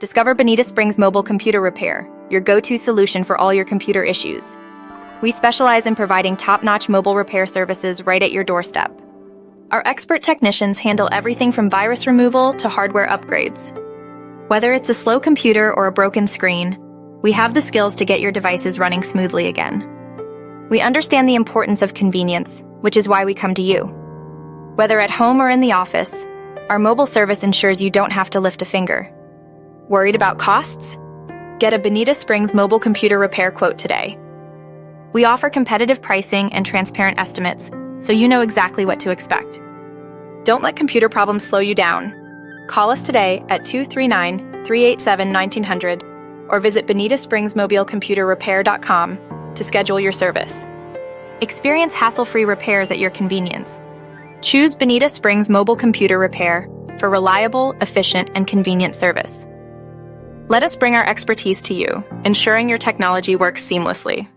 Discover Bonita Springs Mobile Computer Repair, your go-to solution for all your computer issues. We specialize in providing top-notch mobile repair services right at your doorstep. Our expert technicians handle everything from virus removal to hardware upgrades. Whether it's a slow computer or a broken screen, we have the skills to get your devices running smoothly again. We understand the importance of convenience, which is why we come to you. Whether at home or in the office, our mobile service ensures you don't have to lift a finger. Worried about costs? Get a Bonita Springs mobile computer repair quote today. We offer competitive pricing and transparent estimates, so you know exactly what to expect. Don't let computer problems slow you down. Call us today at 239-387-1900 or visit BonitaSpringsMobileComputerRepair.com to schedule your service. Experience hassle-free repairs at your convenience. Choose Bonita Springs Mobile Computer Repair for reliable, efficient, and convenient service. Let us bring our expertise to you, ensuring your technology works seamlessly.